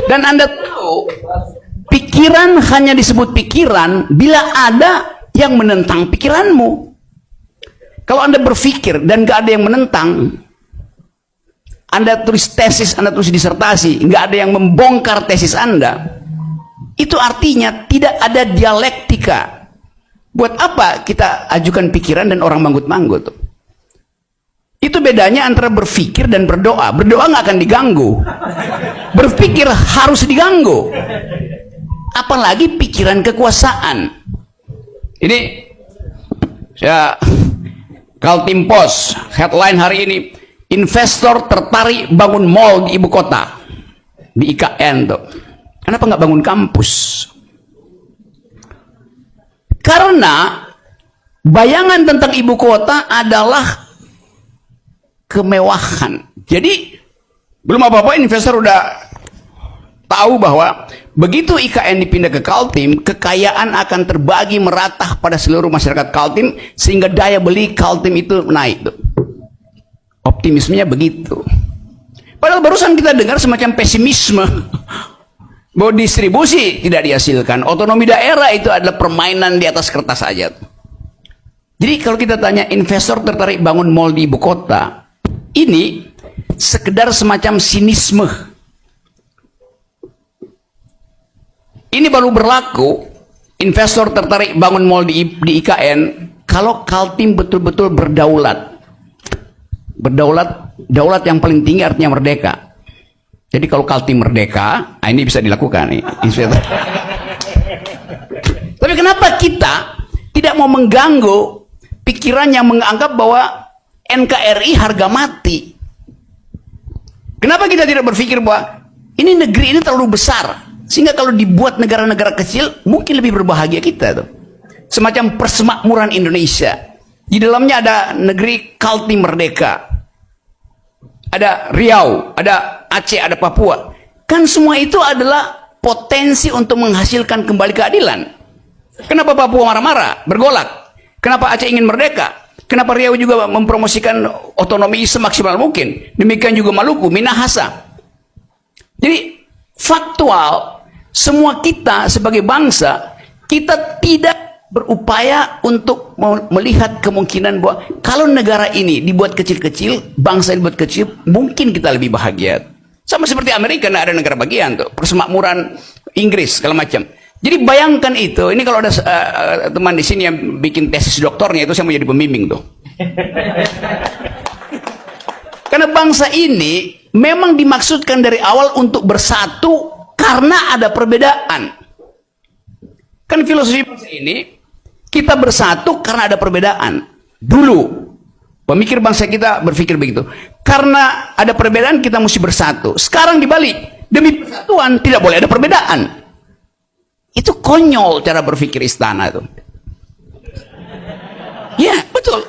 Dan Anda tahu, pikiran hanya disebut pikiran bila ada yang menentang pikiranmu. Kalau Anda berpikir dan gak ada yang menentang, Anda tulis tesis, Anda tulis disertasi, gak ada yang membongkar tesis Anda, itu artinya tidak ada dialektika. Buat apa kita ajukan pikiran dan orang manggut-manggut? Itu bedanya antara berpikir dan berdoa. Berdoa nggak akan diganggu. Berpikir harus diganggu. Apalagi pikiran kekuasaan. Ini ya, Kaltim Post headline hari ini, investor tertarik bangun mall di ibu kota, di IKN tuh. Kenapa nggak bangun kampus? Karena bayangan tentang ibu kota adalah kemewahan. Jadi belum apa-apa investor udah tahu bahwa begitu IKN dipindah ke Kaltim, kekayaan akan terbagi merata pada seluruh masyarakat Kaltim sehingga daya beli Kaltim itu naik tuh. Optimismenya begitu. Padahal barusan kita dengar semacam pesimisme bahwa distribusi tidak dihasilkan, otonomi daerah itu adalah permainan di atas kertas saja. Jadi kalau kita tanya investor tertarik bangun mall di ibu kota, ini sekedar semacam sinisme. Ini baru berlaku investor tertarik bangun mall di IKN kalau Kaltim betul-betul berdaulat. Daulat yang paling tinggi artinya merdeka. Jadi kalau Kaltim merdeka, ini bisa dilakukan nih. Tapi kenapa kita tidak mau mengganggu pikiran yang menganggap bahwa NKRI harga mati? Kenapa kita tidak berpikir bahwa ini negeri ini terlalu besar sehingga kalau dibuat negara-negara kecil mungkin lebih berbahagia kita tuh. Semacam persemakmuran Indonesia. Di dalamnya ada negeri Kaltim merdeka. Ada Riau, ada Aceh, ada Papua. Kan semua itu adalah potensi untuk menghasilkan kembali keadilan. Kenapa Papua marah-marah, bergolak? Kenapa Aceh ingin merdeka? Kenapa Riau juga mempromosikan otonomi semaksimal mungkin? Demikian juga Maluku, Minahasa. Jadi faktual, semua kita sebagai bangsa, kita tidak berupaya untuk melihat kemungkinan bahwa kalau negara ini dibuat kecil-kecil, bangsa dibuat kecil, mungkin kita lebih bahagia. Sama seperti Amerika, tidak ada negara bagian tuh, persemakmuran Inggris segala macam. Jadi bayangkan itu. Ini kalau ada teman di sini yang bikin tesis doktornya, itu saya mau jadi pembimbing tuh. Karena bangsa ini memang dimaksudkan dari awal untuk bersatu karena ada perbedaan. Kan filosofi bangsa ini, kita bersatu karena ada perbedaan. Dulu pemikir bangsa kita berpikir begitu. Karena ada perbedaan kita mesti bersatu. Sekarang dibalik, demi persatuan tidak boleh ada perbedaan. Itu konyol cara berpikir istana itu. Ya, betul.